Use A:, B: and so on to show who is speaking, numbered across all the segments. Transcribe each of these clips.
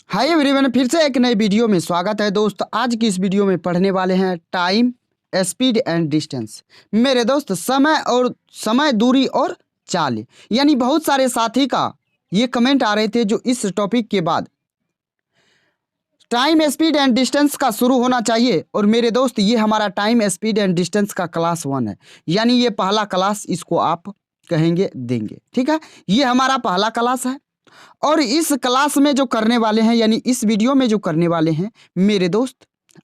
A: Hi everyone, फिर से एक नई वीडियो में स्वागत है दोस्त। आज की इस वीडियो में पढ़ने वाले हैं टाइम, स्पीड एंड डिस्टेंस। मेरे दोस्त, समय, दूरी और चाल, यानी बहुत सारे साथी का ये कमेंट आ रहे थे जो इस टॉपिक के बाद टाइम, स्पीड एंड डिस्टेंस का शुरू होना चाहिए। और मेरे दोस्त, ये हमारा टाइम, स्पीड एंड डिस्टेंस का क्लास 1 है, यानी ये पहला क्लास इसको आप कहेंगे देंगे। ठीक है, ये हमारा पहला क्लास है। और इस क्लास में जो करने वाले हैं, यानी इस वीडियो में जो करने वाले हैं मेरे दोस्त,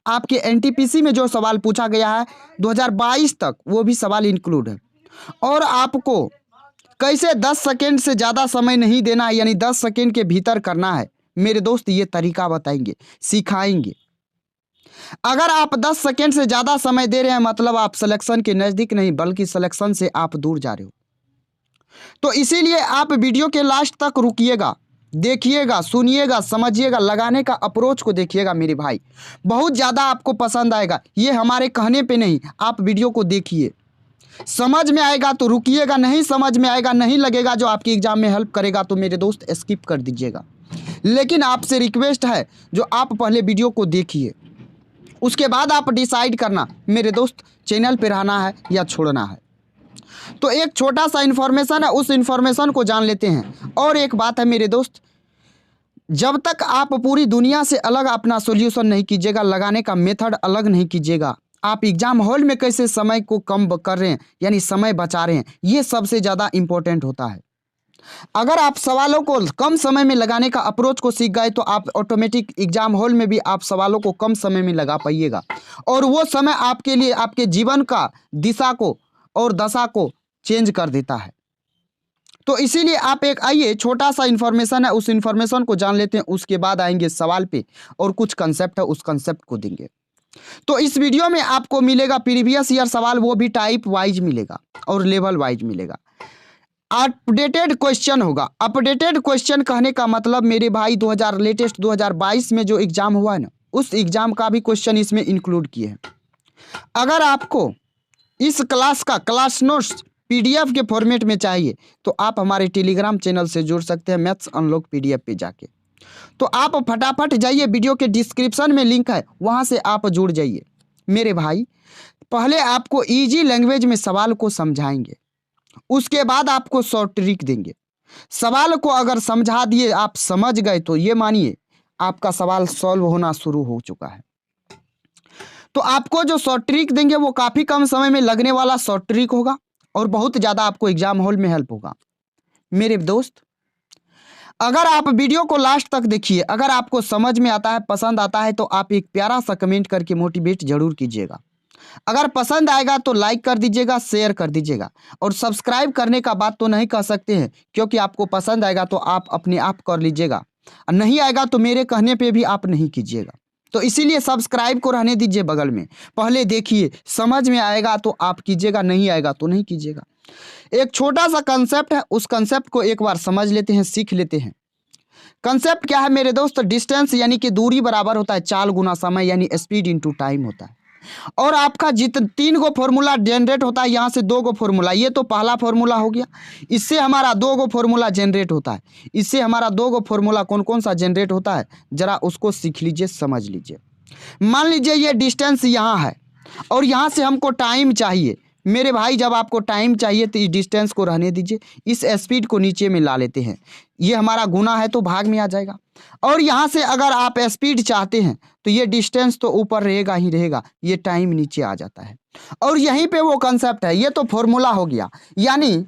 A: आपके एनटीपीसी में जो सवाल पूछा गया है 2022 तक, वो भी सवाल इंक्लूड है। और आपको कैसे 10 सेकेंड से ज़्यादा समय नहीं देना है, यानी 10 सेकेंड के भीतर करना है मेरे दोस्त, ये तरीका बताएंगे, सिखाएंगे। अगर आप 10 सेकेंड से ज़्यादा समय दे रहे हैं, मतलब आप सिलेक्शन के नज़दीक नहीं बल्कि सिलेक्शन से आप दूर जा रहे हो। तो इसीलिए आप वीडियो के लास्ट तक रुकिएगा, देखिएगा, सुनिएगा, समझिएगा, लगाने का अप्रोच को देखिएगा मेरे भाई, बहुत ज़्यादा आपको पसंद आएगा। ये हमारे कहने पे नहीं, आप वीडियो को देखिए, समझ में आएगा तो रुकिएगा, नहीं समझ में आएगा, नहीं लगेगा जो आपकी एग्जाम में हेल्प करेगा तो मेरे दोस्त स्किप कर दीजिएगा। लेकिन आपसे रिक्वेस्ट है जो आप पहले वीडियो को देखिए, उसके बाद आप डिसाइड करना मेरे दोस्त चैनल पे रहना है या छोड़ना है। तो एक छोटा सा इन्फॉर्मेशन है, उस इन्फॉर्मेशन को जान लेते हैं। और एक बात है मेरे दोस्त, जब तक आप पूरी दुनिया से अलग अपना सॉल्यूशन नहीं कीजिएगा, लगाने का मेथड अलग नहीं कीजिएगा, आप एग्जाम हॉल में कैसे समय को कम कर रहे हैं, यानी समय बचा रहे हैं, ये सबसे ज़्यादा इम्पोर्टेंट होता है। अगर आप सवालों को कम समय में लगाने का अप्रोच को सीख गए तो आप ऑटोमेटिक एग्जाम हॉल में भी आप सवालों को कम समय में लगा पाइएगा। और वो समय आपके लिए आपके जीवन का दिशा को और दशा को चेंज कर देता है। तो इसीलिए आप एक आइए, छोटा सा इन्फॉर्मेशन है, उस इन्फॉर्मेशन को जान लेते हैं, उसके बाद आएंगे सवाल पे और कुछ कंसेप्ट है, उस कंसेप्ट को देंगे। तो इस वीडियो में आपको मिलेगा प्रीवियस ईयर सवाल, वो भी टाइप वाइज मिलेगा और लेवल वाइज मिलेगा। अपडेटेड क्वेश्चन होगा। अपडेटेड क्वेश्चन कहने का मतलब मेरे भाई 2022 में जो एग्जाम हुआ है ना, उस एग्जाम का भी क्वेश्चन इसमें इंक्लूड किए हैं। अगर आपको इस क्लास का क्लास नोट्स पीडीएफ के फॉर्मेट में चाहिए तो आप हमारे टेलीग्राम चैनल से जुड़ सकते हैं, मैथ्स अनलॉक पीडीएफ पे जाके। तो आप फटाफट जाइए, वीडियो के डिस्क्रिप्शन में लिंक है, वहां से आप जुड़ जाइए मेरे भाई। पहले आपको इजी लैंग्वेज में सवाल को समझाएंगे, उसके बाद आपको शॉर्ट ट्रिक देंगे। सवाल को अगर समझा दिए, आप समझ गए, तो ये मानिए आपका सवाल सॉल्व होना शुरू हो चुका है। तो आपको जो शॉर्ट ट्रिक देंगे वो काफ़ी कम समय में लगने वाला शॉर्ट ट्रिक होगा और बहुत ज़्यादा आपको एग्जाम हॉल में हेल्प होगा मेरे दोस्त। अगर आप वीडियो को लास्ट तक देखिए, अगर आपको समझ में आता है, पसंद आता है, तो आप एक प्यारा सा कमेंट करके मोटिवेट जरूर कीजिएगा। अगर पसंद आएगा तो लाइक कर दीजिएगा, शेयर कर दीजिएगा। और सब्सक्राइब करने का बात तो नहीं कह सकते हैं, क्योंकि आपको पसंद आएगा तो आप अपने आप कर लीजिएगा, नहीं आएगा तो मेरे कहने पे भी आप नहीं कीजिएगा। तो इसीलिए सब्सक्राइब को रहने दीजिए बगल में, पहले देखिए, समझ में आएगा तो आप कीजिएगा, नहीं आएगा तो नहीं कीजिएगा। एक छोटा सा कंसेप्ट है, उस कंसेप्ट को एक बार समझ लेते हैं, सीख लेते हैं। कंसेप्ट क्या है मेरे दोस्त? डिस्टेंस यानी कि दूरी बराबर होता है चाल गुना समय, यानी स्पीड इनटू टाइम होता है। और आपका 3 गो फॉर्मूला जनरेट होता है, यहाँ से 2 गो फॉर्मूला, ये तो पहला फॉर्मूला हो गया। इससे हमारा 2 गो फॉर्मूला जनरेट होता है। इससे हमारा 2 गो फॉर्मूला कौन कौन सा जनरेट होता है, जरा उसको सीख लीजिए, समझ लीजिए। मान लीजिए ये डिस्टेंस यहाँ है और यहाँ से हमको टाइम चाहिए मेरे भाई। जब आपको टाइम चाहिए तो इस डिस्टेंस को रहने दीजिए, इस स्पीड को नीचे में ला लेते हैं, ये हमारा गुना है तो भाग में आ जाएगा। और यहाँ से अगर आप स्पीड चाहते हैं तो ये डिस्टेंस तो ऊपर रहेगा ही रहेगा, ये टाइम नीचे आ जाता है। और यहीं पे वो कंसेप्ट है, ये तो फॉर्मूला हो गया, यानी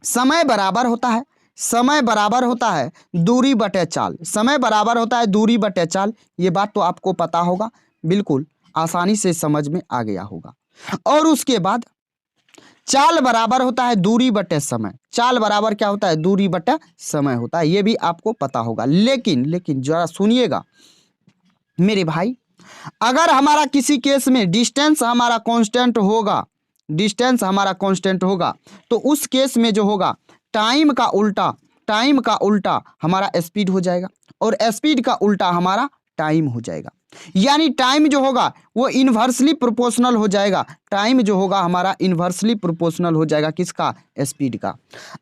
A: समय बराबर होता है, समय बराबर होता है दूरी बटे चाल, समय बराबर होता है दूरी बटे चाल। ये बात तो आपको पता होगा, बिल्कुल आसानी से समझ में आ गया होगा। और उसके बाद चाल बराबर होता है दूरी बटे समय। चाल बराबर क्या होता है? दूरी बटे समय होता है, ये भी आपको पता होगा। लेकिन जरा सुनिएगा मेरे भाई, अगर हमारा किसी केस में डिस्टेंस हमारा कांस्टेंट होगा, डिस्टेंस हमारा कांस्टेंट होगा, तो उस केस में जो होगा टाइम का उल्टा हमारा स्पीड हो जाएगा और स्पीड का उल्टा हमारा टाइम हो जाएगा। यानी टाइम जो होगा वो इन्वर्सली प्रोपोर्शनल हो जाएगा, टाइम जो होगा हमारा इन्वर्सली प्रोपोर्शनल हो जाएगा किसका? स्पीड का।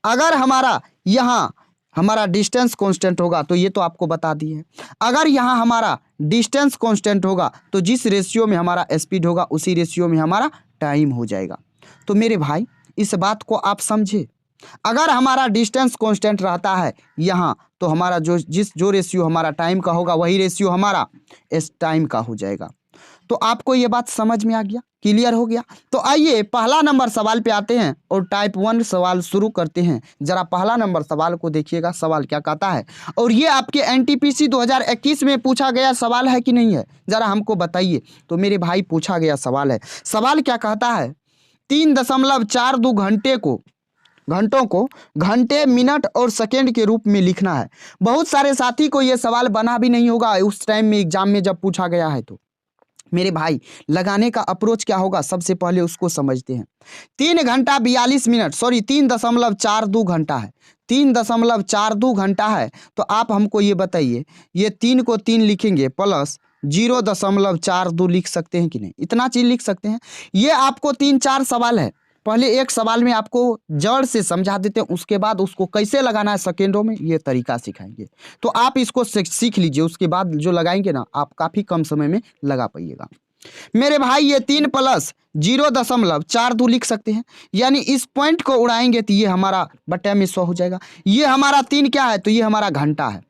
A: अगर हमारा यहाँ हमारा डिस्टेंस कांस्टेंट होगा तो ये तो आपको बता दिए। अगर यहाँ हमारा डिस्टेंस कांस्टेंट होगा तो जिस रेशियो में हमारा स्पीड होगा उसी रेशियो में हमारा टाइम हो जाएगा। तो मेरे भाई इस बात को आप समझे, अगर हमारा डिस्टेंस कांस्टेंट रहता है यहाँ तो हमारा जो रेशियो हमारा टाइम का होगा वही रेशियो हमारा इस टाइम का हो जाएगा। तो आपको ये बात समझ में आ गया, क्लियर हो गया। तो आइए पहला नंबर सवाल पे आते हैं और टाइप 1 सवाल शुरू करते हैं। जरा पहला नंबर सवाल को देखिएगा, सवाल क्या कहता है और ये आपके एनटीपीसी 2021 में पूछा गया सवाल है कि नहीं है, जरा हमको बताइए। तो मेरे भाई पूछा गया सवाल है। सवाल क्या कहता है, 3.42 घंटों को घंटे, मिनट और सेकेंड के रूप में लिखना है। बहुत सारे साथी को यह सवाल बना भी नहीं होगा उस टाइम में एग्जाम में जब पूछा गया है। तो मेरे भाई लगाने का अप्रोच क्या होगा, सबसे पहले उसको समझते हैं। 3 घंटा 42 मिनट, सॉरी 3.42 घंटा है, 3.42 घंटा है। तो आप हमको ये बताइए, ये 3 को 3 लिखेंगे प्लस 0.42 लिख सकते हैं कि नहीं, इतना चीज लिख सकते हैं। ये आपको 3-4 सवाल है, पहले एक सवाल में आपको जड़ से समझा देते हैं, उसके बाद उसको कैसे लगाना है सेकेंडों में ये तरीका सिखाएंगे। तो आप इसको सीख लीजिए, उसके बाद जो लगाएंगे ना आप काफ़ी कम समय में लगा पाइएगा। मेरे भाई ये 3 प्लस 0.42 लिख सकते हैं, यानी इस पॉइंट को उड़ाएंगे तो ये हमारा बटे में 100 हो जाएगा। ये हमारा 3 क्या है, तो ये हमारा घंटा है।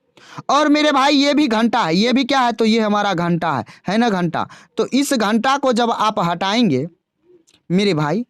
A: और मेरे भाई ये भी घंटा है, ये भी क्या है, तो ये हमारा घंटा है ना घंटा। तो इस घंटा को जब आप हटाएंगे मेरे भाई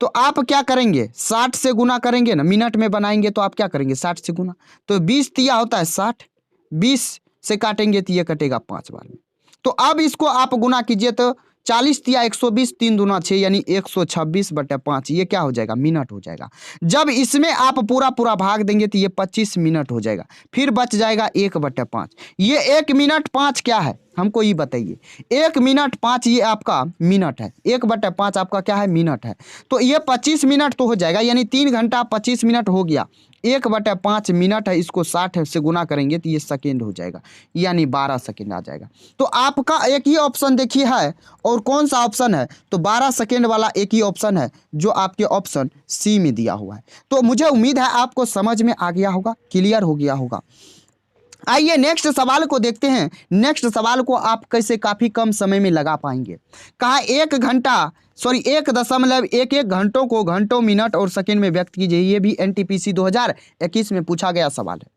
A: तो आप क्या करेंगे, 60 से गुना करेंगे ना, मिनट में बनाएंगे तो आप क्या करेंगे 60 से गुना, तो 20 तिया होता है 60, 20 से काटेंगे तो ये कटेगा 5 बार में। तो अब इसको आप गुना कीजिए तो 40 तिया 120, 3 दूना 6 यानी 126/5, ये क्या हो जाएगा, मिनट हो जाएगा। जब इसमें आप पूरा भाग देंगे तो ये 25 मिनट हो जाएगा, फिर बच जाएगा 1/5। ये 1 मिनट 5 क्या है हमको ये बताइए, 1 मिनट 5 ये आपका मिनट है, 1/5 आपका क्या है, मिनट है। तो ये 25 मिनट तो हो जाएगा, यानी 3 घंटा 25 मिनट हो गया। 1/5 मिनट है, इसको 60 से गुना करेंगे तो ये सेकेंड हो जाएगा, यानी 12 सेकेंड आ जाएगा। तो आपका एक ही ऑप्शन देखिए है, और कौन सा ऑप्शन है, तो 12 सेकेंड वाला एक ही ऑप्शन है जो आपके ऑप्शन सी में दिया हुआ है। तो मुझे उम्मीद है आपको समझ में आ गया होगा, क्लियर हो गया होगा। आइए नेक्स्ट सवाल को देखते हैं। नेक्स्ट सवाल को आप कैसे काफ़ी कम समय में लगा पाएंगे। कहा 1.11 घंटों को घंटों, मिनट और सेकंड में व्यक्त कीजिए। ये भी एनटीपीसी 2021 में पूछा गया सवाल है।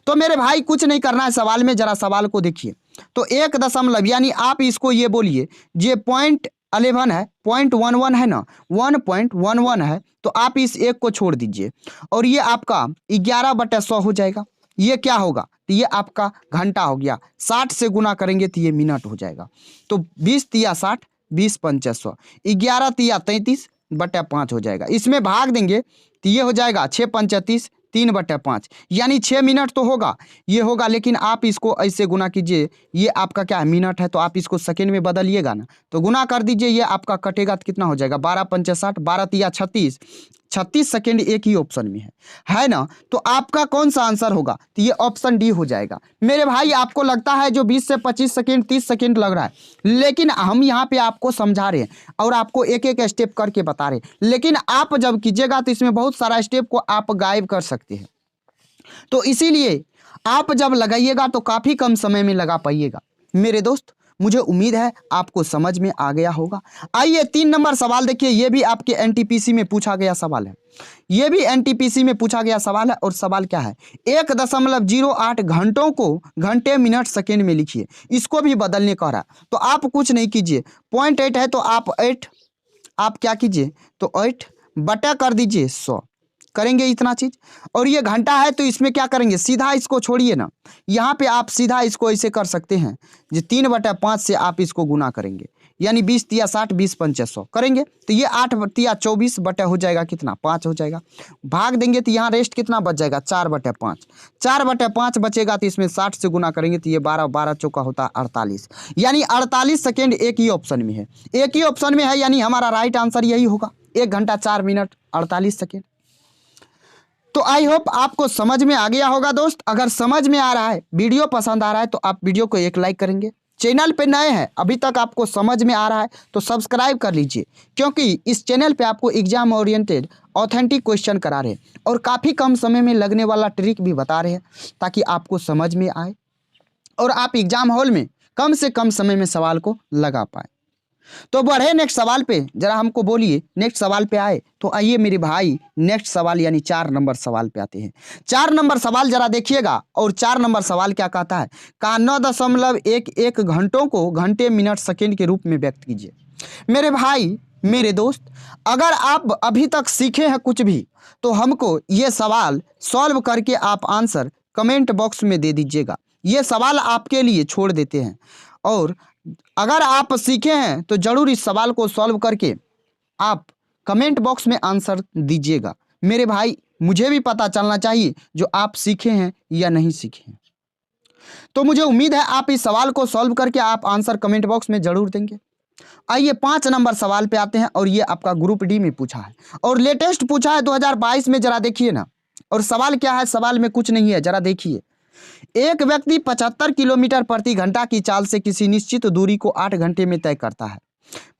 A: तो मेरे भाई कुछ नहीं करना है सवाल में, जरा सवाल को देखिए। तो 1 दशमलव यानी आप इसको ये बोलिए, ये 0.11 है, 0.11 है ना, 1.11 है। तो आप इस 1 को छोड़ दीजिए और ये आपका 11/100 हो जाएगा। ये क्या होगा, तो ये आपका घंटा हो गया। 60 से गुना करेंगे तो ये मिनट हो जाएगा। तो 20 तिया 60, 20 पंचे 100, 11 तिया 33/5 हो जाएगा। इसमें भाग देंगे तो ये हो जाएगा 6 पंचे 30, 3/5, यानी 6 मिनट तो होगा, ये होगा। लेकिन आप इसको ऐसे गुना कीजिए, ये आपका क्या है, मिनट है, तो आप इसको सेकेंड में बदलिएगा ना, तो गुना कर दीजिए, ये आपका कटेगा तो कितना हो जाएगा, 12 पंचे 60, 12 तिया 36, 36 सेकेंड एक ही ऑप्शन में है ना। तो आपका कौन सा आंसर होगा, तो ये ऑप्शन डी हो जाएगा। मेरे भाई आपको लगता है जो 20 से 25 सेकेंड 30 सेकेंड लग रहा है, लेकिन हम यहाँ पे आपको समझा रहे हैं और आपको एक एक स्टेप करके बता रहे हैं। लेकिन आप जब कीजिएगा तो इसमें बहुत सारा स्टेप को आप गायब कर सकते हैं। तो इसीलिए आप जब लगाइएगा तो काफ़ी कम समय में लगा पाइएगा। मेरे दोस्त मुझे उम्मीद है आपको समझ में आ गया होगा। आइए 3 नंबर सवाल देखिए, ये भी आपके एनटीपीसी में पूछा गया सवाल है। ये भी एनटीपीसी में पूछा गया सवाल है और सवाल क्या है, 1.08 घंटों को घंटे, मिनट, सेकेंड में लिखिए। इसको भी बदलने का रहा, तो आप कुछ नहीं कीजिए, 0.8 है तो आप 8 आप क्या कीजिए, तो 8 बटा कर दीजिए 100, करेंगे इतना चीज। और ये घंटा है तो इसमें क्या करेंगे, सीधा इसको छोड़िए ना, यहाँ पे आप सीधा इसको ऐसे कर सकते हैं, जो 3/5 से आप इसको गुना करेंगे, यानी 20 तिया 60, 20 पंचे 100 करेंगे तो ये 8 तिया 24 बटे हो जाएगा कितना, 5 हो जाएगा। भाग देंगे तो यहाँ रेस्ट कितना बच जाएगा, 4/5, 4/5 बचेगा तो इसमें 60 से गुना करेंगे तो ये 12, 12 चौका होता है 48, यानी 48 सेकेंड एक ही ऑप्शन में है, एक ही ऑप्शन में है, यानी हमारा राइट आंसर यही होगा, 1 घंटा 4 मिनट 48 सेकेंड। तो आई होप आपको समझ में आ गया होगा दोस्त। अगर समझ में आ रहा है, वीडियो पसंद आ रहा है तो आप वीडियो को एक लाइक करेंगे, चैनल पे नए हैं, अभी तक आपको समझ में आ रहा है तो सब्सक्राइब कर लीजिए, क्योंकि इस चैनल पे आपको एग्जाम ओरिएंटेड ऑथेंटिक क्वेश्चन करा रहे हैं और काफ़ी कम समय में लगने वाला ट्रिक भी बता रहे हैं, ताकि आपको समझ में आए और आप एग्जाम हॉल में कम से कम समय में सवाल को लगा पाए। तो बढ़े नेक्स्ट सवाल पे, जरा हमको बोलिए नेक्स्ट सवाल पे आए। तो आइए मेरे भाई नेक्स्ट सवाल यानी 4 नंबर सवाल पे आते हैं। 4 नंबर सवाल जरा देखिएगा, और 4 नंबर सवाल क्या कहता है, कहा 9.11 घंटों को घंटे मिनट सेकेंड के रूप में व्यक्त कीजिए। मेरे भाई मेरे दोस्त, अगर आप अभी तक सीखे हैं कुछ भी, तो हमको ये सवाल सॉल्व करके आप आंसर कमेंट बॉक्स में दे दीजिएगा। ये सवाल आपके लिए छोड़ देते हैं, और अगर आप सीखे हैं तो जरूर इस सवाल को सॉल्व करके आप कमेंट बॉक्स में आंसर दीजिएगा। मेरे भाई मुझे भी पता चलना चाहिए जो आप सीखे हैं या नहीं सीखे हैं। तो मुझे उम्मीद है आप इस सवाल को सॉल्व करके आप आंसर कमेंट बॉक्स में जरूर देंगे। आइए 5 नंबर सवाल पे आते हैं, और ये आपका ग्रुप डी में पूछा है और लेटेस्ट पूछा है 2022 में। जरा देखिए ना, और सवाल क्या है, सवाल में कुछ नहीं है, जरा देखिए। एक व्यक्ति 75 किलोमीटर प्रति घंटा की चाल से किसी निश्चित दूरी को 8 घंटे में तय करता है।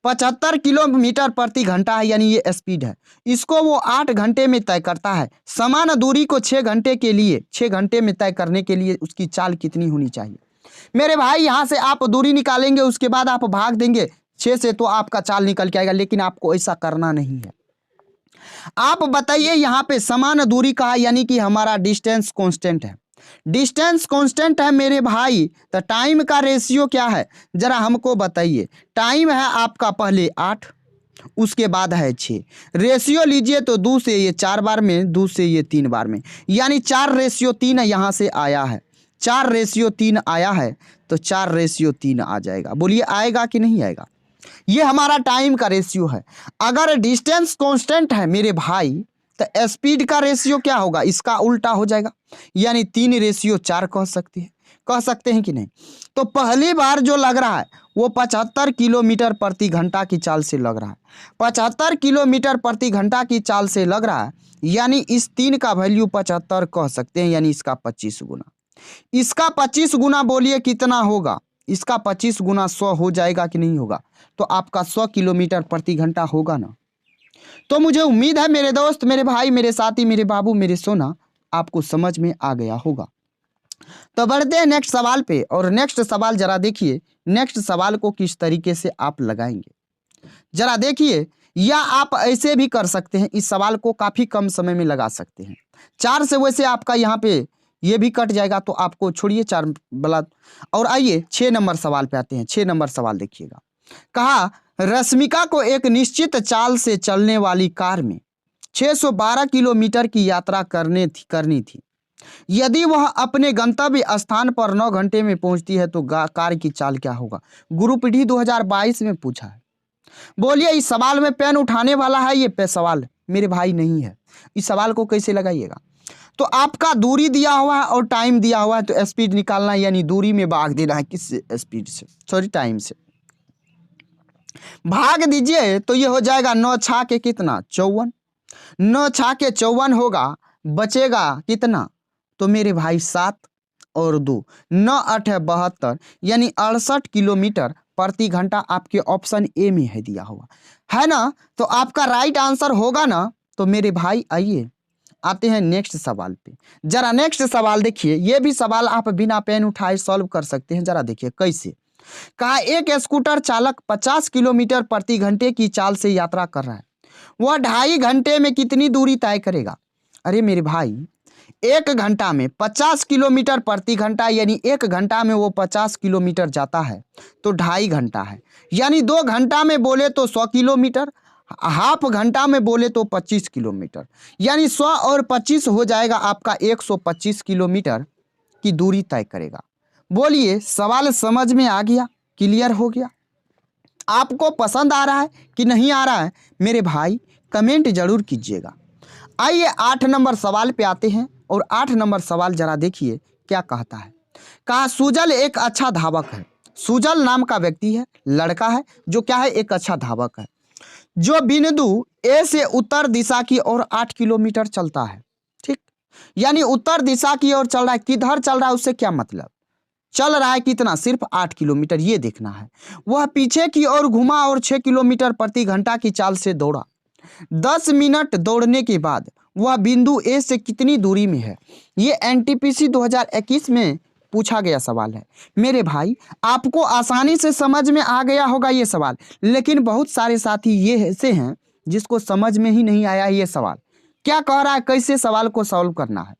A: 75 किलोमीटर प्रति घंटा है, यानी ये स्पीड है, इसको वो 8 घंटे में तय करता है। समान दूरी को 6 घंटे में तय करने के लिए उसकी चाल कितनी होनी चाहिए। मेरे भाई यहाँ से आप दूरी निकालेंगे, उसके बाद आप भाग देंगे 6 से, तो आपका चाल निकल के आएगा, लेकिन आपको ऐसा करना नहीं है। आप बताइए यहाँ पे समान दूरी का है, यानी कि हमारा डिस्टेंस कांस्टेंट है। डिस्टेंस कांस्टेंट है मेरे भाई, तो टाइम का रेशियो क्या है, जरा हमको बताइए। टाइम है आपका पहले 8, उसके बाद है 6। रेशियो लीजिए तो 2 से ये 4 बार में, 2 से ये 3 बार में, यानी 4:3 यहाँ से आया है। 4:3 आया है, तो 4:3 आ जाएगा। बोलिए आएगा कि नहीं आएगा। ये हमारा टाइम का रेशियो है। अगर डिस्टेंस कांस्टेंट है मेरे भाई, तो स्पीड का रेशियो क्या होगा, इसका उल्टा हो जाएगा, यानी 3:4 कह सकते हैं कि नहीं। तो पहली बार जो लग रहा है वो 75 किलोमीटर प्रति घंटा की चाल से लग रहा है। 75 किलोमीटर प्रति घंटा की चाल से लग रहा है, यानी इस 3 का वैल्यू 75 कह सकते हैं, यानी इसका 25 गुना। इसका 25 गुना बोलिए कितना होगा, इसका 25 गुना 100 हो जाएगा कि नहीं होगा। तो आपका 100 किलोमीटर प्रति घंटा होगा ना। तो मुझे उम्मीद है मेरे दोस्त, मेरे भाई, मेरे साथी, मेरे बाबू, मेरे सोना, आपको समझ में आ गया होगा। तो बढ़ते हैं नेक्स्ट सवाल पे, और नेक्स्ट सवाल जरा देखिए, नेक्स्ट सवाल को किस तरीके से आप लगाएंगे जरा देखिए। या आप ऐसे भी कर सकते हैं, इस सवाल को काफी कम समय में लगा सकते हैं। 4 से वैसे आपका यहाँ पे ये भी कट जाएगा, तो आपको छोड़िए 4 वाला। और आइए 6 नंबर सवाल पे आते हैं। 6 नंबर सवाल देखिएगा, कहा रश्मिका को एक निश्चित चाल से चलने वाली कार में 612 किलोमीटर की यात्रा करनी थी। यदि वह अपने गंतव्य स्थान पर 9 घंटे में पहुंचती है तो कार की चाल क्या होगा। ग्रुप डी 2022 में पूछा है। बोलिए इस सवाल में पेन उठाने वाला है, ये पे सवाल मेरे भाई नहीं है। इस सवाल को कैसे लगाइएगा, तो आपका दूरी दिया हुआ है और टाइम दिया हुआ है, तो स्पीड निकालना है, यानी दूरी में भाग देना है, किस स्पीड से, सॉरी टाइम से भाग दीजिए, तो ये हो जाएगा 9 छा के कितना 54। 9 छा के 54 होगा, बचेगा कितना, तो मेरे भाई 7 और 2, 9 8 72, यानी 68 किलोमीटर प्रति घंटा आपके ऑप्शन ए में है दिया हुआ है ना। तो आपका राइट आंसर होगा ना। तो मेरे भाई आइए आते हैं नेक्स्ट सवाल पे। जरा नेक्स्ट सवाल देखिए, ये भी सवाल आप बिना पेन उठाए सॉल्व कर सकते हैं। जरा देखिए कैसे। कहा एक स्कूटर चालक 50 किलोमीटर प्रति घंटे की चाल से यात्रा कर रहा है, वह 2.5 घंटे में कितनी दूरी तय करेगा। अरे मेरे भाई, 1 घंटा में 50 किलोमीटर प्रति घंटा, यानी 1 घंटा में वो 50 किलोमीटर जाता है, तो 2.5 घंटा है, यानी 2 घंटा में बोले तो 100 किलोमीटर, हाफ घंटा में बोले तो 25 किलोमीटर, यानी 100 और 25 हो जाएगा आपका 125 किलोमीटर की दूरी तय करेगा। बोलिए सवाल समझ में आ गया, क्लियर हो गया, आपको पसंद आ रहा है कि नहीं आ रहा है मेरे भाई, कमेंट जरूर कीजिएगा। आइए 8 नंबर सवाल पे आते हैं, और 8 नंबर सवाल जरा देखिए क्या कहता है। कहा सुजल एक अच्छा धावक है। सुजल नाम का व्यक्ति है, लड़का है, जो क्या है, एक अच्छा धावक है, जो बिंदु ए से उत्तर दिशा की ओर 8 किलोमीटर चलता है। ठीक, यानी उत्तर दिशा की ओर चल रहा है, किधर चल रहा है उससे क्या मतलब, चल रहा है कितना, सिर्फ 8 किलोमीटर, ये देखना है। वह पीछे की ओर घुमा और 6 किलोमीटर प्रति घंटा की चाल से दौड़ा। 10 मिनट दौड़ने के बाद वह बिंदु ए से कितनी दूरी में है। ये एनटीपीसी 2021 में पूछा गया सवाल है। मेरे भाई आपको आसानी से समझ में आ गया होगा ये सवाल, लेकिन बहुत सारे साथी ये ऐसे हैं जिसको समझ में ही नहीं आया ये सवाल क्या कह रहा है, कैसे सवाल को सॉल्व करना है।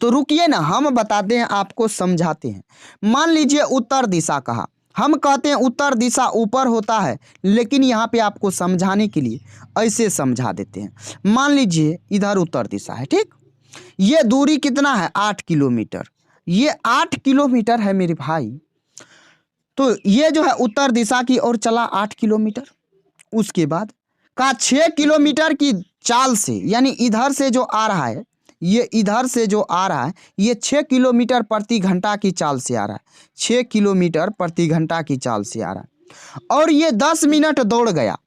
A: तो रुकिए ना, हम बताते हैं आपको, समझाते हैं। मान लीजिए उत्तर दिशा कहा, हम कहते हैं उत्तर दिशा ऊपर होता है, लेकिन यहाँ पे आपको समझाने के लिए ऐसे समझा देते हैं। मान लीजिए इधर उत्तर दिशा है, ठीक, ये दूरी कितना है 8 किलोमीटर, ये 8 किलोमीटर है मेरे भाई। तो ये जो है उत्तर दिशा की ओर चला 8 किलोमीटर, उसके बाद का 6 किलोमीटर की चाल से, यानी इधर से जो आ रहा है, ये इधर से जो आ रहा है ये 6 किलोमीटर प्रति घंटा की चाल से आ रहा है, 6 किलोमीटर प्रति घंटा की चाल से आ रहा है। और ये 10 मिनट दौड़ गया,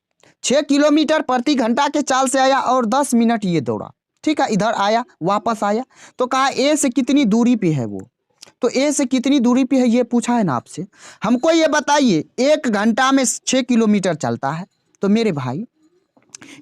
A: 6 किलोमीटर प्रति घंटा के चाल से आया और 10 मिनट ये दौड़ा, ठीक है, इधर आया वापस आया। तो कहा ए से कितनी दूरी पे है वो, तो ए से कितनी दूरी पे है ये पूछा है ना आपसे। हमको ये बताइए 1 घंटा में 6 किलोमीटर चलता है, तो मेरे भाई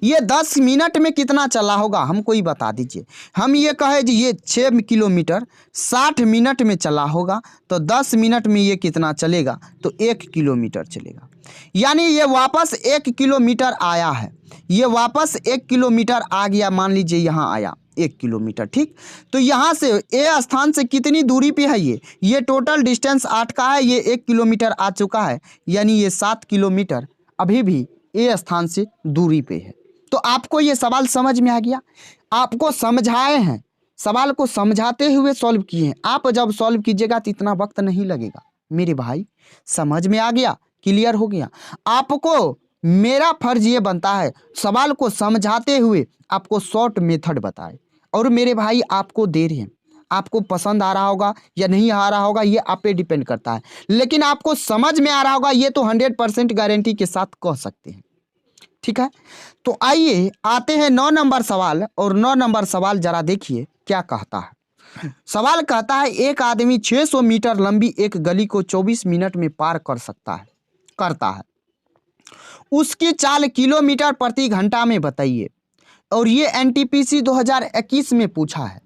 A: ये 10 मिनट में कितना चला होगा हमको ही बता दीजिए। हम ये कहे जी ये 6 किलोमीटर 60 मिनट में चला होगा, तो 10 मिनट में ये कितना चलेगा, तो 1 किलोमीटर चलेगा। यानी ये वापस 1 किलोमीटर आया है, ये वापस 1 किलोमीटर आ गया, मान लीजिए यहाँ आया 1 किलोमीटर, ठीक। तो यहाँ से ए स्थान से कितनी दूरी पे है ये टोटल डिस्टेंस 8 का है, ये 1 किलोमीटर आ चुका है, यानी ये 7 किलोमीटर अभी भी ए स्थान से दूरी पे है। तो आपको ये सवाल समझ में आ गया, आपको समझाए हैं, सवाल को समझाते हुए सॉल्व किए हैं। आप जब सॉल्व कीजिएगा तो इतना वक्त नहीं लगेगा मेरे भाई, समझ में आ गया, क्लियर हो गया। आपको मेरा फर्ज ये बनता है सवाल को समझाते हुए आपको शॉर्ट मेथड बताए, और मेरे भाई आपको दे रहे हैं, आपको पसंद आ रहा होगा या नहीं आ रहा होगा ये आप पे डिपेंड करता है, लेकिन आपको समझ में आ रहा होगा ये तो 100% गारंटी के साथ कह सकते हैं, ठीक है। तो आइए आते हैं 9 नंबर सवाल, और 9 नंबर सवाल जरा देखिए क्या कहता है। सवाल कहता है एक आदमी 600 मीटर लंबी एक गली को 24 मिनट में पार करता है, उसकी चाल किलोमीटर प्रति घंटा में बताइए। और ये एनटीपीसी 2021 में पूछा है।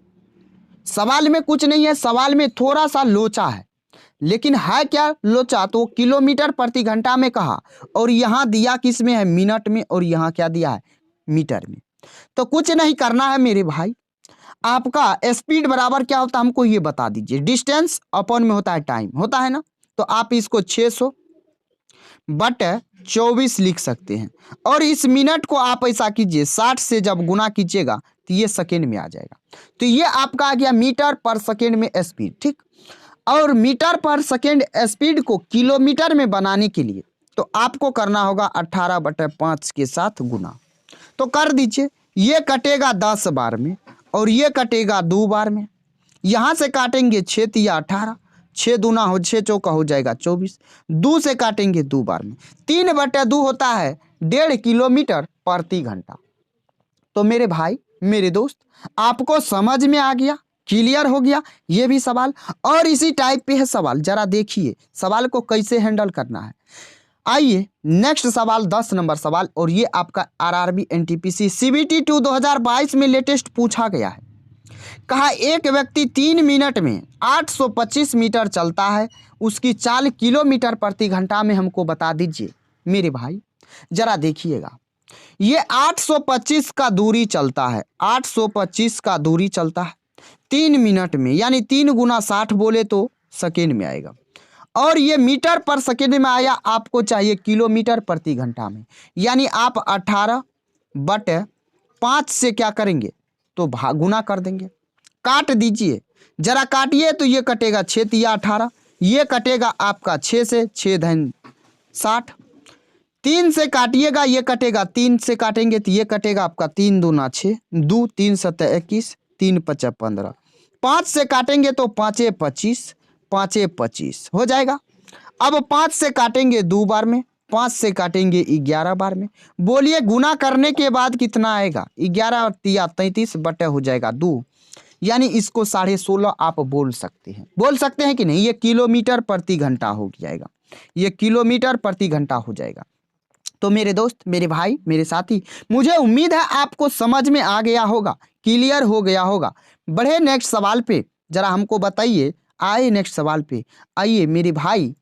A: सवाल में कुछ नहीं है, सवाल में थोड़ा सा लोचा है, लेकिन है क्या लोचा, तो किलोमीटर प्रति घंटा में कहा, और यहाँ दिया किस में है, मिनट में, और यहाँ क्या दिया है, मीटर में। तो कुछ नहीं करना है मेरे भाई, आपका स्पीड बराबर क्या होता है हमको ये बता दीजिए। डिस्टेंस अपॉन में होता है टाइम, होता है ना, तो आप इसको 600 बटे 24 लिख सकते हैं, और इस मिनट को आप ऐसा कीजिए 60 से जब गुना कीजिएगा तो ये सेकेंड में आ जाएगा। तो ये आपका आ गया मीटर पर सेकेंड में स्पीड, ठीक। और मीटर पर सेकेंड स्पीड को किलोमीटर में बनाने के लिए तो आपको करना होगा 18/5 के साथ गुना। तो कर दीजिए, ये कटेगा 10 बार में और ये कटेगा 2 बार में। यहाँ से काटेंगे 6 तिया 18, 6 दूना हो 6 चौका हो जाएगा 24, 2 से काटेंगे 2 बार में, 3/2 होता है 1.5 किलोमीटर प्रति घंटा। तो मेरे भाई मेरे दोस्त आपको समझ में आ गया, क्लियर हो गया ये भी सवाल। और इसी टाइप पे है सवाल, जरा देखिए सवाल को कैसे हैंडल करना है। आइए नेक्स्ट सवाल 10 नंबर सवाल, और ये आपका आरआरबी एनटीपीसी सीबीटी 2 2022 में लेटेस्ट पूछा गया है। कहा एक व्यक्ति 3 मिनट में 825 मीटर चलता है, उसकी चाल किलोमीटर प्रति घंटा में हमको बता दीजिए। मेरे भाई जरा देखिएगा, ये 825 का दूरी चलता है, 825 का दूरी चलता है 3 मिनट में, यानी 3 गुना 60 बोले तो सेकेंड में आएगा, और ये मीटर पर सेकेंड में आया, आपको चाहिए किलोमीटर प्रति घंटा में, यानी आप 18/5 से क्या करेंगे तो गुना कर देंगे। काट दीजिए, जरा काटिए, तो ये कटेगा 6 तिया 18, ये कटेगा आपका 6 से 6 धन 60, 3 से काटिएगा, ये कटेगा 3 से काटेंगे तो ये कटेगा आपका 3 दूना 6, 2 3 7 21, 3 5 15, 5 से काटेंगे तो 5 25, 5 25 हो जाएगा। अब 5 से काटेंगे 2 बार में, 5 से काटेंगे 11 बार में। बोलिए गुना करने के बाद कितना आएगा, 11 तिया 33 बटे हो जाएगा 2, यानी इसको 16.5 आप बोल सकते हैं कि नहीं। ये किलोमीटर प्रति घंटा हो जाएगा, ये किलोमीटर प्रति घंटा हो जाएगा। तो मेरे दोस्त, मेरे भाई, मेरे साथी, मुझे उम्मीद है आपको समझ में आ गया होगा, क्लियर हो गया होगा। बढ़े नेक्स्ट सवाल पे, जरा हमको बताइए। आए नेक्स्ट सवाल पे, आइए मेरे भाई।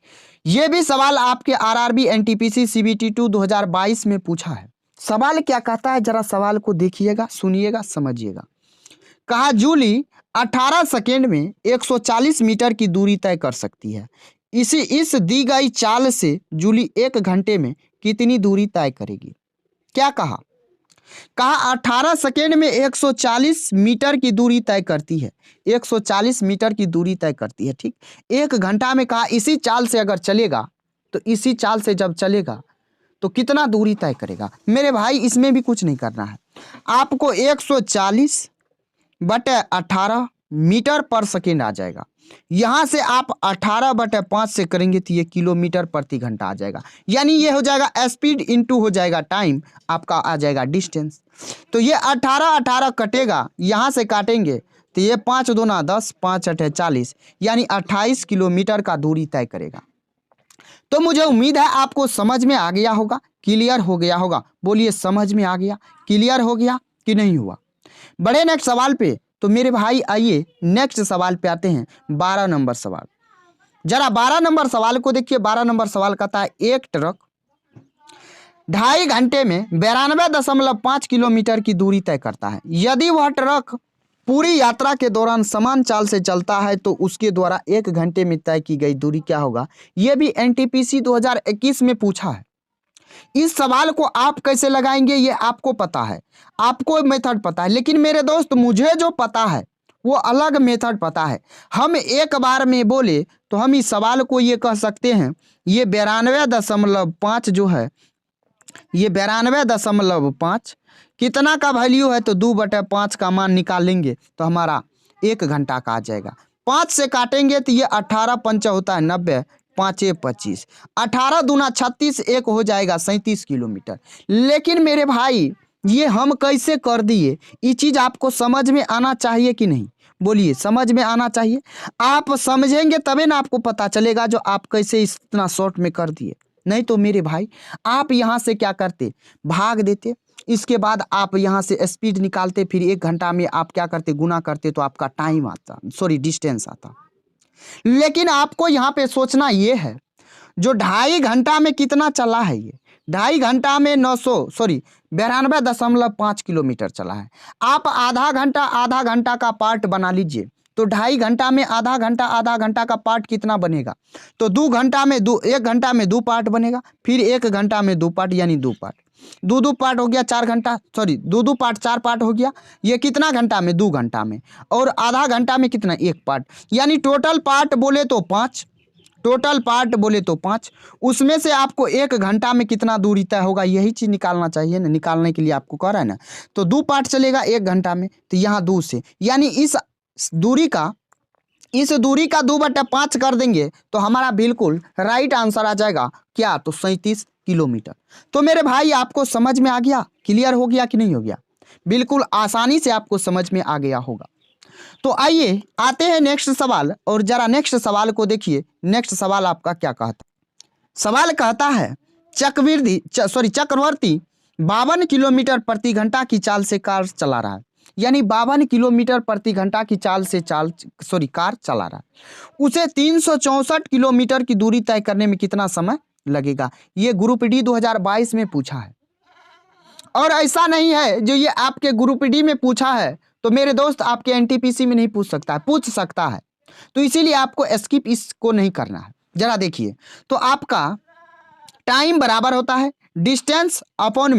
A: ये भी सवाल आपके आरआरबी एनटीपीसी सीबीटी 2 2022 में पूछा है। सवाल क्या कहता है, जरा सवाल को देखिएगा, सुनिएगा, समझिएगा। कहा जूली 18 सेकेंड में 140 मीटर की दूरी तय कर सकती है। इस दी गई चाल से जूली 1 घंटे में कितनी दूरी तय करेगी? क्या कहा? कहा 18 सेकेंड में 140 मीटर की दूरी तय करती है, 140 मीटर की दूरी तय करती है, ठीक। 1 घंटा में कहा इसी चाल से अगर चलेगा, तो इसी चाल से जब चलेगा तो कितना दूरी तय करेगा? मेरे भाई इसमें भी कुछ नहीं करना है, आपको 140/18 मीटर पर सेकेंड आ जाएगा। यहां से आप 18/5 से करेंगे तो ये किलोमीटर प्रति घंटा आ जाएगा। यानी ये हो जाएगा स्पीड इंटू हो जाएगा टाइम, आपका आ जाएगा डिस्टेंस। तो ये 18 कटेगा, यहां से काटेंगे तो ये 5 दूना 10, 5 8 40, यानी 28 किलोमीटर का दूरी तय करेगा। तो मुझे उम्मीद है आपको समझ में आ गया होगा, क्लियर हो गया होगा। बोलिए समझ में आ गया, क्लियर हो गया कि नहीं हुआ? बड़े नेक्स्ट सवाल पे। तो मेरे भाई आइए नेक्स्ट सवाल पे आते हैं, 12 नंबर सवाल। जरा 12 नंबर सवाल को देखिए। 12 नंबर सवाल कहता है एक ट्रक 2.5 घंटे में 92.5 किलोमीटर की दूरी तय करता है। यदि वह ट्रक पूरी यात्रा के दौरान समान चाल से चलता है तो उसके द्वारा 1 घंटे में तय की गई दूरी क्या होगा? यह भी एनटीपीसी 2021 में पूछा है। इस सवाल को आप कैसे लगाएंगे ये आपको पता है, आपको मेथड पता है, लेकिन मेरे दोस्त मुझे जो पता है वो अलग मेथड पता है। हम एक बार में बोले तो हम इस सवाल को ये कह सकते हैं, ये 92.5 जो है, ये 92.5 कितना का वैल्यू है? तो 2/5 का मान निकालेंगे तो हमारा 1 घंटा का आ जाएगा। 5 से काटेंगे तो ये 18 पंच होता है 90, 5 25, 18 दूना 36, 1 हो जाएगा 37 किलोमीटर। लेकिन मेरे भाई ये हम कैसे कर दिए? ये चीज़ आपको समझ में आना चाहिए कि नहीं? बोलिए समझ में आना चाहिए। आप समझेंगे तभी ना आपको पता चलेगा जो आप कैसे इतना शॉर्ट में कर दिए। नहीं तो मेरे भाई आप यहाँ से क्या करते, भाग देते, इसके बाद आप यहाँ से स्पीड निकालते, फिर 1 घंटा में आप क्या करते, गुना करते तो आपका टाइम आता, सॉरी डिस्टेंस आता। लेकिन आपको यहाँ पे सोचना ये है, जो 2.5 घंटा में कितना चला है, ये 2.5 घंटा में 92.5 किलोमीटर चला है। आप आधा घंटा का पार्ट बना लीजिए, तो 2.5 घंटा में आधा घंटा का पार्ट कितना बनेगा? तो 1 घंटा में 2 पार्ट बनेगा, फिर 1 घंटा में 2 पार्ट, यानी 2 पार्ट, 2 पार्ट हो गया 4 घंटा, सॉरी 2 पार्ट 4 पार्ट हो गया। ये कितना घंटा में? 2 घंटा में। और आधा घंटा में कितना? 1 पार्ट, यानी टोटल पार्ट बोले तो 5, टोटल पार्ट बोले तो 5। उसमें से आपको 1 घंटा में कितना दूरी तय होगा, यही चीज़ निकालना चाहिए ना। निकालने के लिए आपको कह रहा है ना, तो 2 पार्ट चलेगा 1 घंटा में, तो यहाँ 2 से, यानी इस दूरी का 2/5 कर देंगे तो हमारा बिल्कुल राइट आंसर आ जाएगा क्या? तो 37 किलोमीटर। तो मेरे भाई आपको समझ में आ गया, क्लियर हो गया कि नहीं हो गया? बिल्कुल आसानी से आपको समझ में आ गया होगा। तो आइए आते हैं नेक्स्ट सवाल, और जरा नेक्स्ट सवाल को देखिए। नेक्स्ट सवाल आपका क्या कहता है? सवाल कहता है चक्रवर्ती 52 किलोमीटर प्रति घंटा की चाल से कार चला रहा है। यानी 52 किलोमीटर प्रति घंटा की चाल से कार चला रहा है। उसे 364 किलोमीटर की दूरी तय करने में कितना समय लगेगा? ये ग्रुप डी 2022 में पूछा है। और ऐसा नहीं है जो ये आपके ग्रुप डी में पूछा है तो मेरे दोस्त आपके एनटीपीसी में नहीं पूछ सकता है, पूछ सकता है। तो इसीलिए आपको स्किप इसको नहीं करना है। जरा देखिए, तो आपका टाइम बराबर होता है डिस्टेंस अपॉन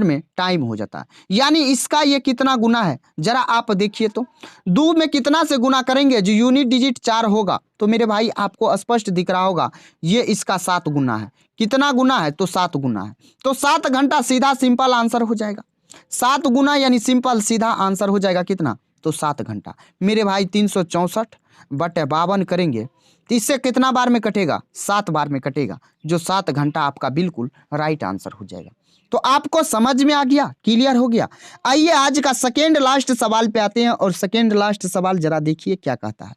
A: में टाइम हो जाता है। यानी इसका ये कितना गुना है, जरा आप देखिए तो 2 में कितना से गुना करेंगे? जो यूनिट डिजिट 4 होगा, तो मेरे भाई आपको स्पष्ट दिख रहा होगा ये इसका 7 गुना है। कितना गुना है? तो 7 गुना है। तो 7 घंटा सीधा सिंपल आंसर हो जाएगा। 7 गुना यानी सिंपल सीधा आंसर हो जाएगा कितना? तो 7 घंटा। मेरे भाई 364/52 करेंगे तो इससे कितना बार में कटेगा? 7 बार में कटेगा, जो 7 घंटा आपका बिल्कुल राइट आंसर हो जाएगा। तो आपको समझ में आ गया, क्लियर हो गया। आइए आज का सेकेंड लास्ट सवाल पे आते हैं और सेकेंड लास्ट सवाल जरा देखिए क्या कहता है।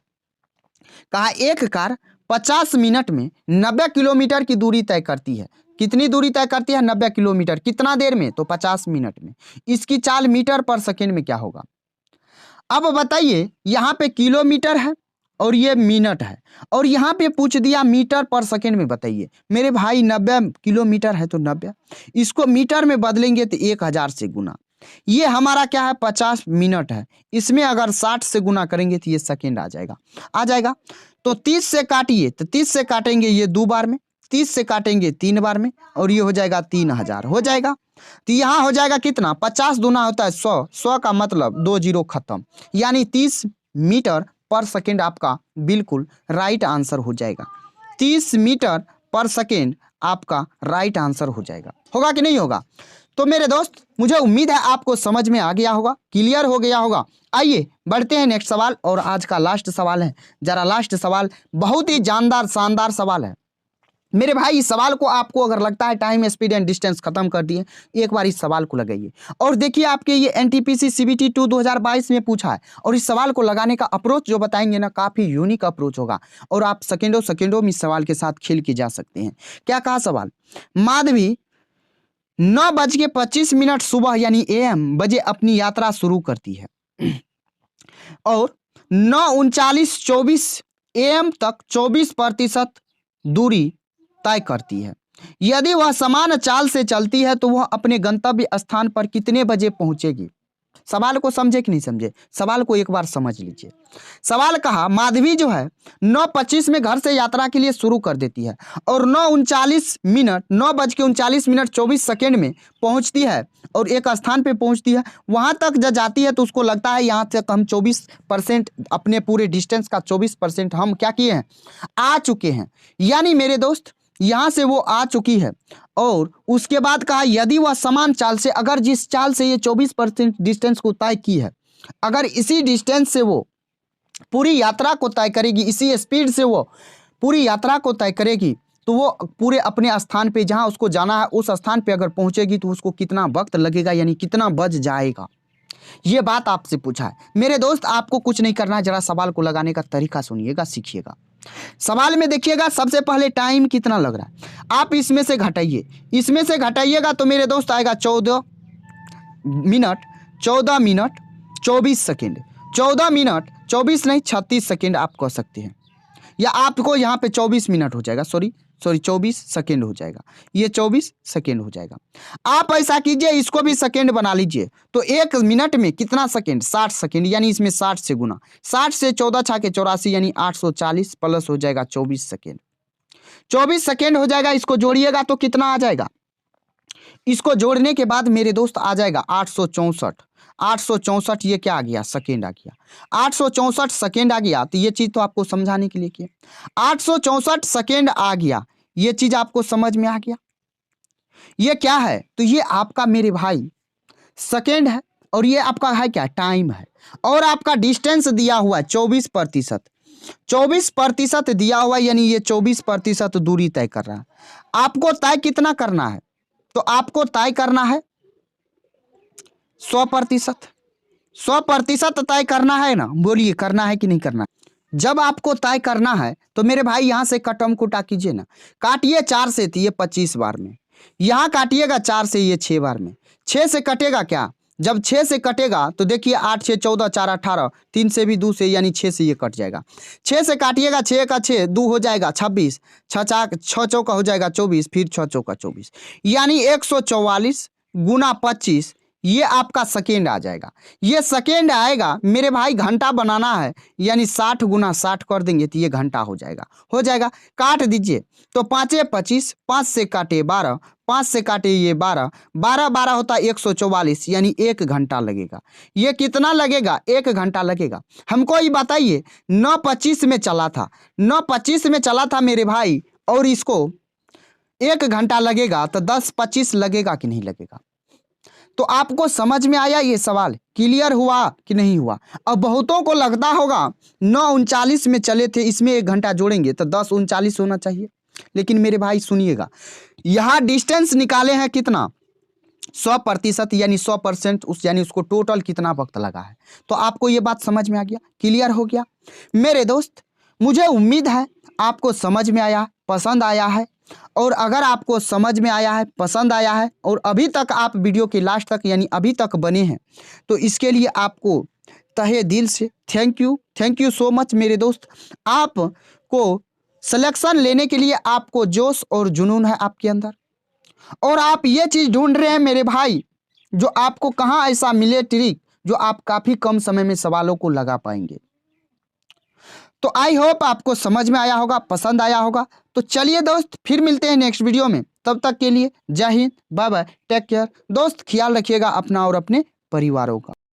A: कहा एक कार 50 मिनट में 90 किलोमीटर की दूरी तय करती है। कितनी दूरी तय करती है? 90 किलोमीटर। कितना देर में? तो 50 मिनट में। इसकी चाल मीटर पर सेकेंड में क्या होगा? अब बताइए, यहाँ पे किलोमीटर है और ये मिनट है और यहाँ पे पूछ दिया मीटर पर सेकेंड में। बताइए मेरे भाई, 90 किलोमीटर है तो 90, इसको मीटर में बदलेंगे तो 1000 से गुना। ये हमारा क्या है? 50 मिनट है, इसमें अगर 60 से गुना करेंगे तो ये सेकेंड आ जाएगा। तो 30 से काटिए, तो 30 से काटेंगे ये 2 बार में, 30 से काटेंगे 3 बार में और ये हो जाएगा 3000 हो जाएगा। तो यहाँ हो जाएगा कितना? 50 दूना होता है 100, 100 का मतलब 2 जीरो खत्म, यानी 30 मीटर पर सेकेंड आपका बिल्कुल राइट आंसर हो जाएगा। 30 मीटर पर सेकेंड आपका राइट आंसर हो जाएगा। होगा कि नहीं होगा? तो मेरे दोस्त, मुझे उम्मीद है आपको समझ में आ गया होगा, क्लियर हो गया होगा। आइए बढ़ते हैं नेक्स्ट सवाल, और आज का लास्ट सवाल है। जरा लास्ट सवाल बहुत ही जानदार शानदार सवाल है मेरे भाई। इस सवाल को आपको अगर लगता है टाइम स्पीड एंड डिस्टेंस खत्म कर दिए, एक बार इस सवाल को लगाइए और देखिए आपके ये एनटीपीसी सीबीटी 2 2022 में पूछा है। और इस सवाल को लगाने का अप्रोच जो बताएंगे ना, काफी यूनिक अप्रोच होगा और आप सेकेंडों में इस सवाल के साथ खेल के जा सकते हैं। क्या कहा सवाल? माधवी 9:25 सुबह यानी AM बजे अपनी यात्रा शुरू करती है और 9:39:24 AM तक 24% दूरी तय करती है। यदि वह समान चाल से चलती है तो वह अपने गंतव्य स्थान पर कितने बजे पहुंचेगी? सवाल को समझे कि नहीं समझे? सवाल को एक बार समझ लीजिए। सवाल कहा माधवी जो है 9:25 में घर से यात्रा के लिए शुरू कर देती है और 9:39 में पहुंचती है और एक स्थान पे पहुंचती है। वहां तक जब जाती है तो उसको लगता है यहाँ से हम 24% अपने पूरे डिस्टेंस का 24% हम क्या किए हैं? आ चुके हैं। यानी मेरे दोस्त यहाँ से वो आ चुकी है और उसके बाद कहा यदि वह समान चाल से, अगर जिस चाल से ये 24% डिस्टेंस को तय की है, अगर इसी डिस्टेंस से वो पूरी यात्रा को तय करेगी, इसी स्पीड से वो पूरी यात्रा को तय करेगी, तो वो पूरे अपने स्थान पे जहाँ उसको जाना है उस स्थान पे अगर पहुंचेगी तो उसको कितना वक्त लगेगा, यानी कितना बज जाएगा। ये बात आपसे पूछा है मेरे दोस्त। आपको कुछ नहीं करना है, जरा सवाल को लगाने का तरीका सुनिएगा, सीखिएगा। सवाल में देखिएगा सबसे पहले टाइम कितना लग रहा है, आप इसमें से घटाइए, इसमें से घटाइएगा तो मेरे दोस्त आएगा 14 मिनट 24 सेकेंड। 14 मिनट 24 नहीं 36 सेकेंड आप कह सकते हैं, या आपको यहाँ पे 24 मिनट हो जाएगा, सॉरी 24 सेकेंड हो जाएगा, ये 24 सेकेंड हो जाएगा। आप ऐसा कीजिए, इसको भी सेकेंड बना लीजिए, तो 1 मिनट में कितना सेकेंड? 60 सेकेंड, यानी इसमें 60 से गुना, 60 से 14 छाके 84 यानी 840 प्लस हो जाएगा 24 सेकेंड। 24 सेकेंड हो जाएगा, इसको जोड़िएगा तो कितना आ जाएगा? इसको जोड़ने के बाद मेरे दोस्त आ जाएगा 864। 864 ये क्या आ गया? सेकेंड आ गया। 864 सेकेंड आ गया, तो ये चीज तो आपको समझाने के लिए किया। 864 सेकेंड आ गया, ये चीज आपको समझ में आ गया। ये क्या है? तो ये आपका मेरे भाई सेकेंड है और ये आपका है क्या? टाइम है। और आपका डिस्टेंस दिया हुआ है 24%। 24% दिया हुआ है, यानी ये 24% दूरी तय कर रहा है। आपको तय कितना करना है? तो आपको तय करना है 100%। 100% तय करना है ना? बोलिए, करना है कि नहीं करना? जब आपको तय करना है तो मेरे भाई यहाँ से कटम कुटा कीजिए ना। काटिए 4 से तो ये 25 बार में, यहाँ काटिएगा 4 से ये 6 बार में। 6 से कटेगा क्या? जब 6 से कटेगा तो देखिए 8 6 14 4 18, 3 से भी 2 से, यानी 6 से ये कट जाएगा। 6 से काटिएगा, 6 का 6 2 हो जाएगा 26, 6 चौका हो जाएगा 24, फिर 6 चौका 24, यानी 144 गुना 25, ये आपका सेकेंड आ जाएगा। ये सेकेंड आएगा मेरे भाई। घंटा बनाना है, यानी 60 गुना 60 कर देंगे तो ये घंटा हो जाएगा। काट दीजिए, तो 5 25, 5 से काटे 12, 5 से काटे ये 12, 12 12 होता है 144, यानी 1 घंटा लगेगा। ये कितना लगेगा? 1 घंटा लगेगा। हमको ये बताइए 9:25 में चला था, 9:25 में चला था मेरे भाई, और इसको 1 घंटा लगेगा, तो 10:25 लगेगा कि नहीं लगेगा? तो आपको समझ में आया ये सवाल? क्लियर हुआ कि नहीं हुआ? अब बहुतों को लगता होगा 9:39 में चले थे, इसमें 1 घंटा जोड़ेंगे तो 10:39 होना चाहिए। लेकिन मेरे भाई सुनिएगा, यहाँ डिस्टेंस निकाले हैं कितना? 100% यानी 100% उस यानी उसको टोटल कितना वक्त लगा है। तो आपको ये बात समझ में आ गया, क्लियर हो गया मेरे दोस्त। मुझे उम्मीद है आपको समझ में आया, पसंद आया है। और अगर आपको समझ में आया है, पसंद आया है और अभी तक आप वीडियो के लास्ट तक यानी अभी तक बने हैं, तो इसके लिए आपको तहे दिल से थैंक यू सो मच मेरे दोस्त। आपको सिलेक्शन लेने के लिए आपको जोश और जुनून है आपके अंदर, और आप ये चीज़ ढूंढ रहे हैं मेरे भाई, जो आपको कहाँ ऐसा मिले ट्रिक जो आप काफ़ी कम समय में सवालों को लगा पाएंगे। तो आई होप आपको समझ में आया होगा, पसंद आया होगा। तो चलिए दोस्त, फिर मिलते हैं नेक्स्ट वीडियो में। तब तक के लिए जय हिंद, बाय बाय, टेक केयर दोस्त। ख्याल रखिएगा अपना और अपने परिवारों का।